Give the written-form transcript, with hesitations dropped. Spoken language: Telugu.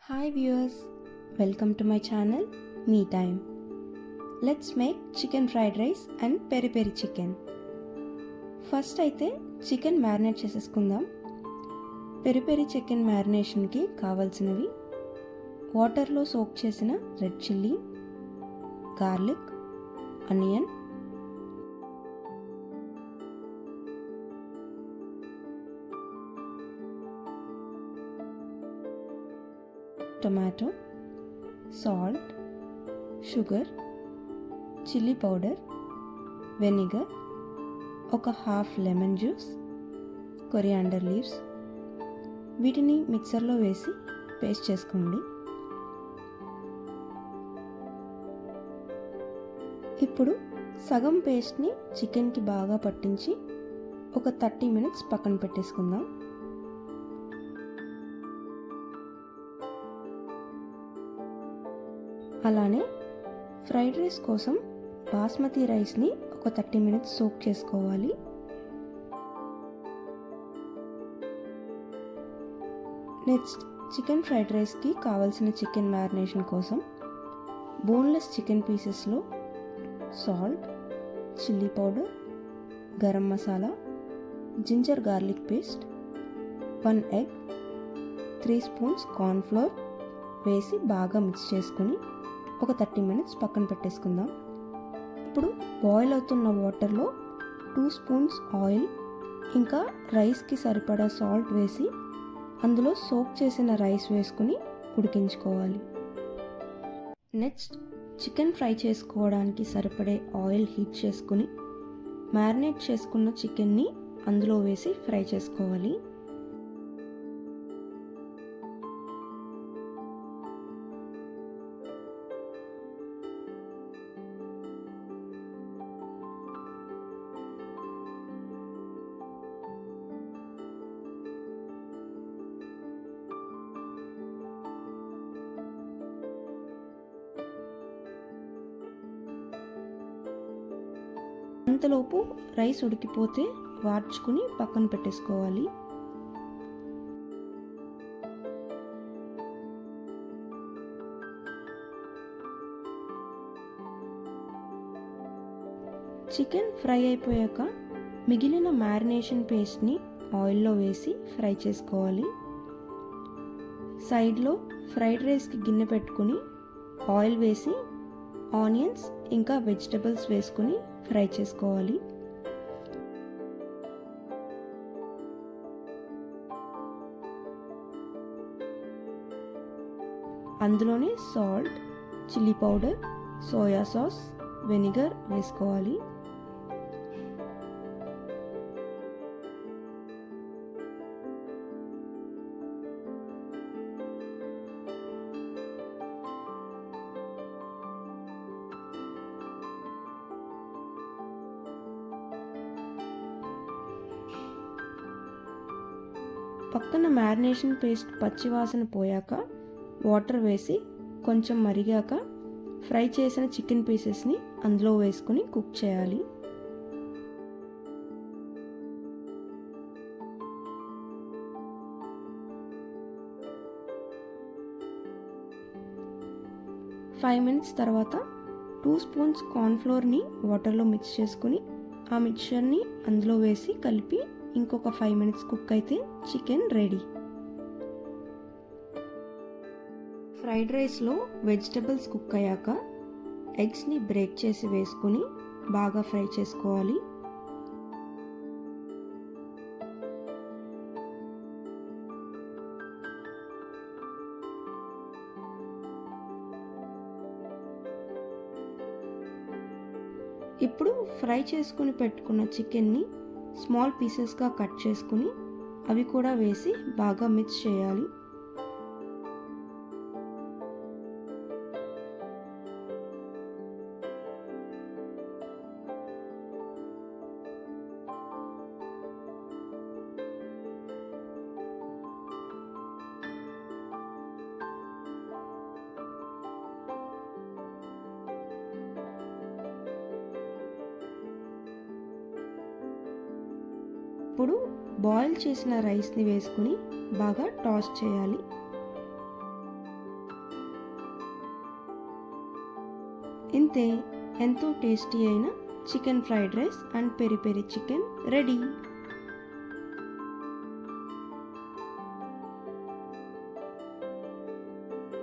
Hi viewers, welcome to my channel Me Time. Let's make chicken fried rice and peri peri chicken. First అయితే చికెన్ మ్యారినేట్ చేసేసుకుందాం. పెరి పెరి చికెన్ మ్యారినేషన్కి కావాల్సినవి వాటర్లో సోక్ చేసిన red chilli, garlic, onion, tomato, salt, sugar, chilli powder, vinegar, ఒక half lemon juice, coriander leaves. వీటిని మిక్సర్లో వేసి పేస్ట్ చేసుకోండి. ఇప్పుడు సగం పేస్ట్ని చికెన్కి బాగా పట్టించి ఒక 30 minutes పక్కన పెట్టేసుకుందాం. అలానే ఫ్రైడ్ రైస్ కోసం బాస్మతి రైస్ని ఒక 30 minutes సోక్ చేసుకోవాలి. నెక్స్ట్ చికెన్ ఫ్రైడ్ రైస్కి కావాల్సిన చికెన్ మ్యారినేషన్ కోసం బోన్లెస్ చికెన్ పీసెస్లో salt, chilli powder, garam masala, ginger garlic paste, 1 egg, 3 spoons cornflour వేసి బాగా మిక్స్ చేసుకొని ఒక 30 minutes పక్కన పెట్టేసుకుందాం. ఇప్పుడు బాయిల్ అవుతున్న వాటర్లో 2 spoons ఆయిల్ ఇంకా రైస్కి సరిపడా సాల్ట్ వేసి అందులో సోక్ చేసిన రైస్ వేసుకుని ఉడికించుకోవాలి. నెక్స్ట్ చికెన్ ఫ్రై చేసుకోవడానికి సరిపడే ఆయిల్ హీట్ చేసుకుని మ్యారినేట్ చేసుకున్న చికెన్ని అందులో వేసి ఫ్రై చేసుకోవాలి. అంతలోపు రైస్ ఉడికిపోతే వార్చుకుని పక్కన పెట్టేసుకోవాలి. చికెన్ ఫ్రై అయిపోయాక మిగిలిన మ్యారినేషన్ పేస్ట్ని ఆయిల్లో వేసి ఫ్రై చేసుకోవాలి. సైడ్లో ఫ్రైడ్ రైస్కి గిన్నె పెట్టుకుని ఆయిల్ వేసి ఆనియన్స్ ఇంకా వెజిటబుల్స్ వేసుకుని ఫ్రై చేసుకోవాలి. అందులోనే salt, chilli powder, soya sauce, vinegar వేసుకోవాలి. పక్కన మ్యారినేషన్ పేస్ట్ పచ్చివాసన పోయాక వాటర్ వేసి కొంచెం మరిగాక ఫ్రై చేసిన చికెన్ పీసెస్ని అందులో వేసుకుని కుక్ చేయాలి. ఫైవ్ మినిట్స్ తర్వాత 2 spoons కార్న్ఫ్లోర్ని వాటర్లో మిక్స్ చేసుకుని ఆ మిక్చర్ని అందులో వేసి కలిపి ఇంకొక 5 minutes కుక్ అయితే చికెన్ రెడీ. ఫ్రైడ్ రైస్లో వెజిటబుల్స్ కుక్ అయ్యాక ఎగ్స్ని బ్రేక్ చేసి వేసుకుని బాగా ఫ్రై చేసుకోవాలి. ఇప్పుడు ఫ్రై చేసుకుని పెట్టుకున్న చికెన్ని స్మాల్ పీసెస్గా కట్ చేసుకుని అవి కూడా వేసి బాగా మిక్స్ చేయాలి. ఇప్పుడు బాయిల్ చేసిన రైస్ని వేసుకుని బాగా టాస్ చేయాలి. ఇంతే, ఎంతో టేస్టీ అయిన chicken fried rice and peri peri chicken ready.